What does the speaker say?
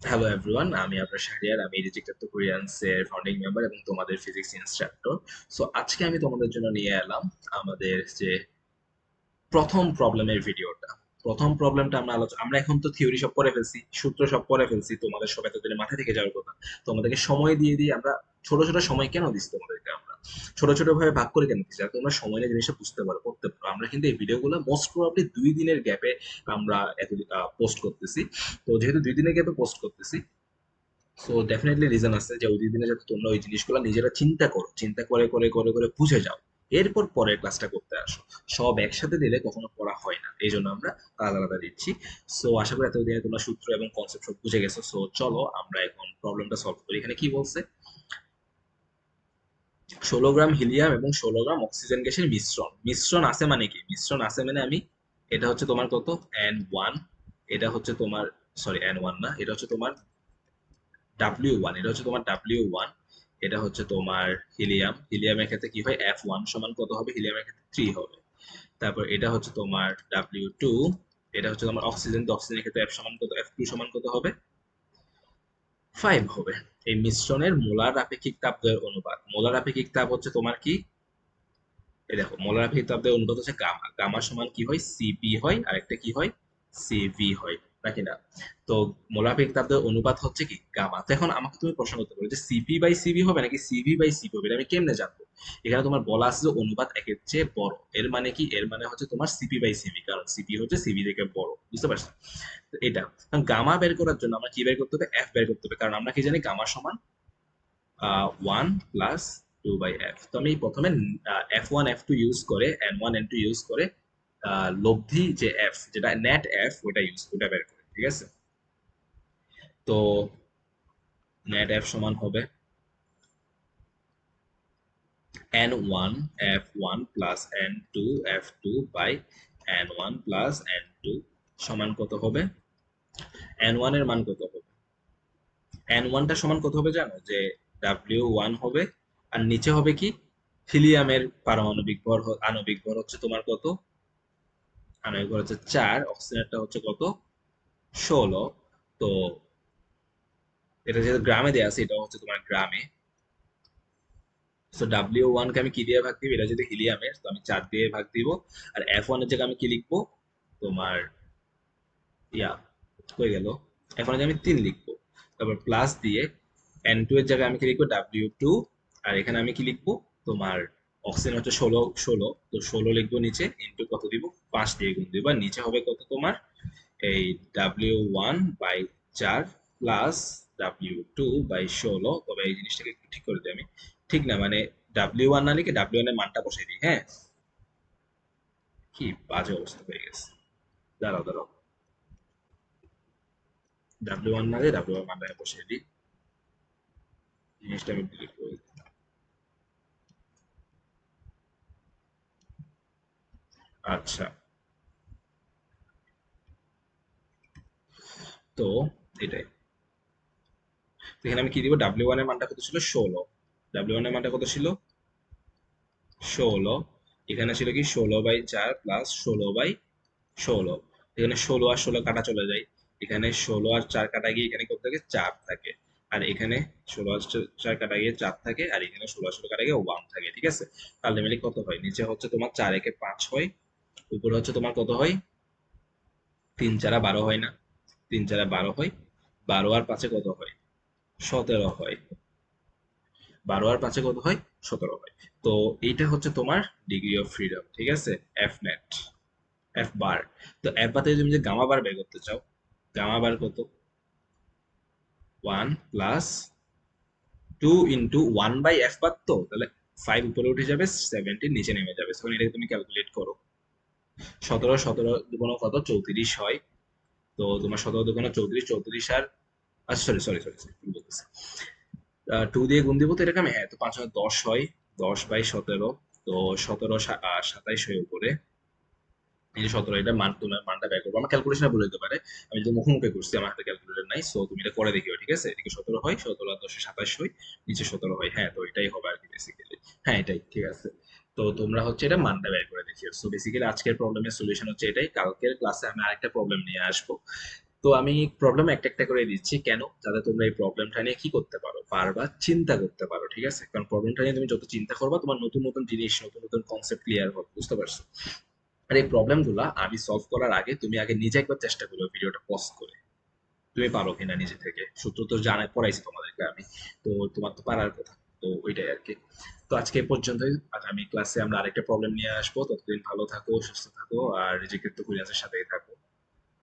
Hello everyone, আমি আপনার শাহরিয়ার। আমি রিজেক্টেড তুখোরিয়ান্স এর ফাউন্ডিং মেম্বার এবং তোমাদের ফিজিক্স ইনস্ট্রাক্টর। সো আজকে আমি তোমাদের জন্য নিয়ে এলাম আমাদের যে প্রথম প্রবলেমের ভিডিওটা। প্রথম প্রবলেমটা আমরা এখন তো থিওরি সব পড়ে ফেলছি, সূত্র সব পড়ে ফেলছি, তোমাদের সব এতদিনে মাথা থেকে যাওয়ার কথা। তোমাদেরকে সময় দিয়ে দিয়ে আমরা ছোট ছোট সময় কেন দিচ্ছি তোমাদেরকে, আমরা ছোট ছোট ভাবে ভাগ করে কেন দিচ্ছি, যাতে তোমরা সময় নিয়ে জিনিসটা বুঝতে পারো, করতে পারো। আমরা কিন্তু এই ভিডিওগুলো মোস্ট প্রবাবলি 2 দিনের গ্যাপে আমরা এত পোস্ট করতেছি। তো যেহেতু 2 দিনের গ্যাপে পোস্ট করতেছি, সো ডেফিনেটলি রিজন আছে যে ওই 2 দিনে যাতে তোমরা ওই জিনিসগুলো নিজেরা চিন্তা করো, চিন্তা করে করে করে করে বুঝে যাও, এরপর পরের ক্লাসটা করতে আসো। সব একসাথে দিলে কখনো পড়া হয় না, এই জন্য আমরা আলাদা আলাদা দিচ্ছি। সো আশা করি এতদিনে তোমরা সূত্র এবং কনসেপ্ট সব বুঝে গেছো। সো চলো আমরা এখন প্রবলেমটা সলভ করি। এখানে কি বলছে? 16 গ্রাম হিলিয়াম এবং 16 গ্রাম অক্সিজেন গ্যাসের মিশ্রণ। মিশ্রণ আছে মানে কি? মিশ্রণ আছে মানে আমি, এটা হচ্ছে তোমার কত, N1, এটা হচ্ছে তোমার, সরি N1 না, এটা হচ্ছে তোমার W1, এটা হচ্ছে তোমার W1, এটা হচ্ছে তোমার হিলিয়াম। হিলিয়ামের ক্ষেত্রে কি হয়, F1 সমান কত হবে? হিলিয়ামের ক্ষেত্রে 3 হবে। তারপর এটা হচ্ছে তোমার W2, এটা হচ্ছে তোমার অক্সিজেন। তো অক্সিজেনের ক্ষেত্রে F সমান কত, F2 সমান কত হবে? 5 হবে। এই মিশ্রণের মোলার আপেক্ষিক তাপ দ্বয়ের অনুপাত। মোলার আপেক্ষিক তাপ হচ্ছে তোমার কি, এই দেখো, মোলার আপেক্ষিক তাপ দ্বয়ের অনুপাত হচ্ছে গামা। গামা সমান কি হয়? সিপি হয়, আর একটা কি হয়? সিভি হয়, নাকি না? তো মোলার আপেক্ষিক তাপ দ্বয়ের অনুপাত হচ্ছে কি, গামা। তো এখন আমাকে তুমি প্রশ্ন করতে পারো যে সিপি বাই সিভি হবে নাকি সিভি বাই সিপি হবে, এটা আমি কেমনে জানবো? এখানে তোমার বলা আছে যে অনুপাত একের চেয়ে বড়। এর মানে কি? এর মানে হচ্ছে তোমার সিপি বাই সিভি, কারণ সিপি হচ্ছে সিভি থেকে বড়। বুঝতে পারছো? তো এটা, কারণ গামা বের করার জন্য আমরা কি বের করতে হবে? এফ বের করতে হবে, কারণ আমরা কি জানি গামা সমান 1 + 2/f। তো আমি প্রথমে F1 F2 ইউজ করে, N1 N2 ইউজ করে লব্ধি যে এফ, যেটা নেট এফ, ওটা বের করে, ঠিক আছে? তো নেট এফ সমান হবে N1 F1 + N2 F2/N1 + N2 সমান কত হবে? N1 এর মান কত হবে? N1টা সমান কত হবে জানো? যে W1 হবে, আর নিচে হবে কি, হিলিয়ামের পারমাণবিক ভর আণবিক ভর হচ্ছে তোমার কত? আণবিক ভর হচ্ছে 4, অক্সিজেনটা হচ্ছে কত? 16। তো এটা যেহেতু গ্রামে দেয়া আছে, এটা হচ্ছে তোমার গ্রামে। সো W1 কে আমি কি দিয়ে ভাগ দিব? এটা যদি হিলিয়ামের, তো আমি 4 দিয়ে ভাগ দিব। আর F1 এর জায়গায় আমি কি লিখবো? তোমার ইয়া, কই গেল? F1 এর জায়গায় আমি 3 লিখবো। তারপর প্লাস দিয়ে N2 এর জায়গায় আমি কি লিখবো? W2। আর এখানে আমি কি লিখবো? তোমার অক্সিজেন হচ্ছে 16, তো 16 লিখবো নিচে, ইন্টু কত দিব? 5 দিয়ে গুণ দিব। আর নিচে হবে কত তোমার? এই W1/4 প্লাস W2/16। তবে এই জিনিসটাকে একটু ঠিক করে দিই আমি। ঠিক না, মানে W1 না লিখে W1 এর মানটা বসাই দিই, হ্যাঁ? কি বাজে অবস্থা হয়ে গেছে! দাঁড়াও দাঁড়াও, W1 না দিয়ে W1 এর মানটা বসাই দিই, জিনিসটা আমি ডিলিট করে দিই। আচ্ছা, তো এটাই। তো এখানে আমি কি দিব? W1 এর মানটা কত ছিল? 16। W1 এর মানটা কত ছিল? 16। এখানে ছিল কি, 16/4 প্লাস 16/16। এখানে 16 আর 16 কাটা চলে যায়। এখানে 16 আর 4 কাটা গিয়ে এখানে কত থাকে? 4 থাকে। আর এখানে 16 আর 4 কাটা গিয়ে 4 থাকে, আর এখানে 16 আর 16 কাটা গিয়ে 1 থাকে, ঠিক আছে? তাহলে মিলে কত হয়? নিচে হচ্ছে তোমার 4 একে 5 হয়, উপরে হচ্ছে তোমার কত হয়? 3 4 12 হয় না? 3 4 12 হয়। 12 আর 5 কত হয়? 17 হয়। 12 আর 5 কত হয়? 17 হয়। তো এইটা হচ্ছে তোমার ডিগ্রি অফ ফ্রিডম, ঠিক আছে? এফ নেট, এফ বার। তো এফ বার থেকে তুমি যে গামা বার বের করতে চাও, গামা বার কত? 1 + 2 × 1/f বার। তো তাহলে 5 উপরে উঠে যাবে, 17 নিচে নেমে যাবে। তখন এটাকে তুমি ক্যালকুলেট করো। 17 17 দুগুণ কত? 34 হয়। তো তোমার 17 দুগুণ 34, 34 আর, আচ্ছা সরি সরি সরি, ভুল বলতেছি। 2 দিয়ে গুণ দিব, তো এটাকে আমি, হ্যাঁ, তো 5 10 হয়, 10/17। তো 17 27 হয় উপরে। এই যে 17, এটা মান, তোমার মানটা বের করবো। আমার ক্যালকুলেশনে ভুল হতে পারে, আমি যদি মুখে করছি, আমার হাতে ক্যালকুলেটর নাই। সো তুমি এটা করে দেখিও, ঠিক আছে? এদিকে 17 হয়, 17 আর 10 27 হয়, নিচে 17 হয়। হ্যাঁ, তো এটাই হবে আর কি বেসিক্যালি। হ্যাঁ, এটাই ঠিক আছে। তো তোমরা হচ্ছে এটা মানটা বের করে দেখিও। সো বেসিক্যালি আজকের প্রবলেমের সলিউশন হচ্ছে এটাই। কালকের ক্লাসে আমি আরেকটা প্রবলেম নিয়ে আসবো। তো আমি প্রবলেম একটা একটা করে দিচ্ছি কেন, যাতে তোমরা এই প্রবলেমটা নিয়ে কি করতে পারো, বারবার চিন্তা করতে পারো, ঠিক আছে? কারণ প্রবলেমটা নিয়ে তুমি যত চিন্তা করবা তোমার নতুন নতুন জিনিস, নতুন নতুন কনসেপ্ট ক্লিয়ার হবে, বুঝতে পারছো? আর এই প্রবলেমগুলা আমি সলভ করার আগে তুমি আগে নিজে একবার চেষ্টা করো ভিডিওটা পজ করে, তুমি পারো কিনা নিজে থেকে। সূত্র তো জানাই, পড়াইছি তোমাদেরকে আমি, তো তোমার তো পারার কথা। তো ওইটাই আর কি। তো আজকে এই পর্যন্তই। আগামী ক্লাসে আমরা আরেকটা প্রবলেম নিয়ে আসবো। ততদিন ভালো থাকো, সুস্থ থাকো, আর নিজেকে তো কুরিয়ান্সের সাথেই থাকো।